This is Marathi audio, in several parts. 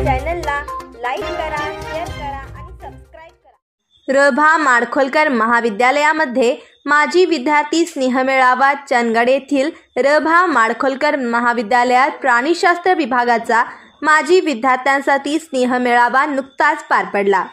चॅनलला लाईक करा, शेअर करा आणि सबस्क्राइब करा। रभा माडखोलकर महाविद्यालयामध्ये माजी विद्यार्थी स्नेहमेळावा चंदगड येथील रभा माडखोलकर महाविद्यालयात प्राणीशास्त्र विभागाचा माजी विद्यार्थ्यांसाठी स्नेहमेळावा नुकताच पार पडला।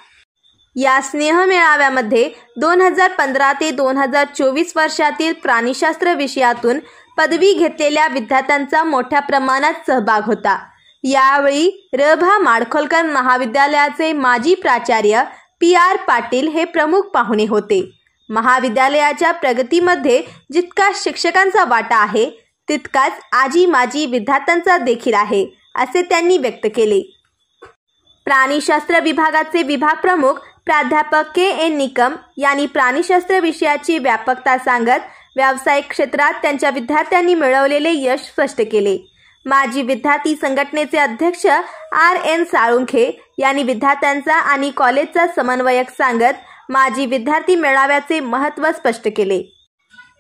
या स्नेहमेळाव्यामध्ये 2015 ते 2024 वर्षातील प्राणीशास्त्र विषयातून पदवी घेतलेल्या विद्यार्थ्यांचा मोठ्या प्रमाणात सहभाग होता। यावेळी रभा माडखोलकर महाविद्यालयाचे माजी प्राचार्य PR पाटील हे प्रमुख पाहुणे होते। महाविद्यालयाच्या प्रगतीमध्ये जितका शिक्षकांचा वाटा आहे तितकाच आजी माजी विद्यार्थ्यांचा देखील आहे, असे त्यांनी व्यक्त केले। प्राणीशास्त्र विभागाचे विभाग प्रमुख प्राध्यापक KN निकम यांनी प्राणीशास्त्र विषयाची व्यापकता सांगत व्यावसायिक क्षेत्रात त्यांच्या विद्यार्थ्यांनी मिळवलेले यश स्पष्ट केले। माजी विद्यार्थी संघटनेचे अध्यक्ष RN साळुंखे यांनी विद्यार्थ्यांचा आणि कॉलेजचा समन्वयक सांगत माजी विद्यार्थी मेळाव्याचे महत्त्व स्पष्ट केले।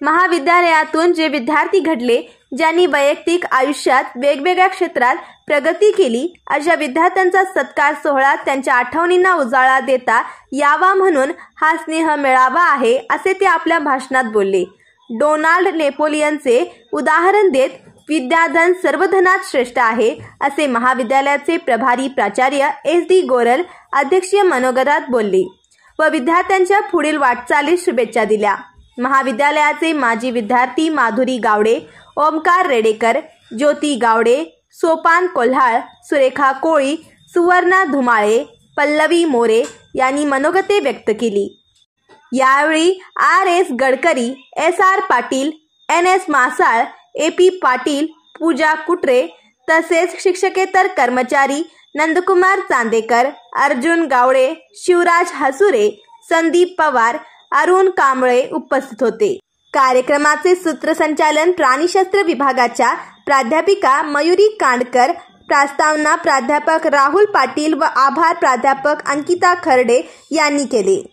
महाविद्यालयातून जे विद्यार्थी घडले, ज्यांनी वैयक्तिक आयुष्यात वेगवेगळ्या क्षेत्रात प्रगती केली, अशा विद्यार्थ्यांचा सत्कार सोहळा त्यांच्या आठवणींना उजाळा देता यावा म्हणून हा स्नेह मेळावा आहे, असे ते आपल्या भाषणात बोलले। डोनाल्ड नेपोलियनचे उदाहरण देत विद्याधन सर्वधनात श्रेष्ठ आहे, असे महाविद्यालयाचे प्रभारी प्राचार्य SD गोरल अध्यक्षीय मनोगतात बोलले व विद्यार्थ्यांच्या पुढील वाटचालीस शुभेच्छा दिल्या। महाविद्यालयाचे माजी विद्यार्थी माधुरी गावडे, ओमकार रेडेकर, ज्योती गावडे, सोपान कोल्हाळ, सुरेखा कोळी, सुवर्णा धुमाळे, पल्लवी मोरे यांनी मनोगते व्यक्त केली। यावेळी RS Gadkari, SR Patil, NS मासाळ, AP पाटील, पूजा कुटरे तसेच शिक्षकेतर कर्मचारी नंदकुमार चांदेकर, अर्जुन गावडे, शिवराज हसुरे, संदीप पवार, अरुण कांबळे उपस्थित होते। कार्यक्रमाचे सूत्रसंचालन प्राणीशास्त्र विभागाच्या प्राध्यापिका मयुरी कांडकर, प्रस्तावना प्राध्यापक राहुल पाटील व आभार प्राध्यापक अंकिता खर्डे यांनी केले।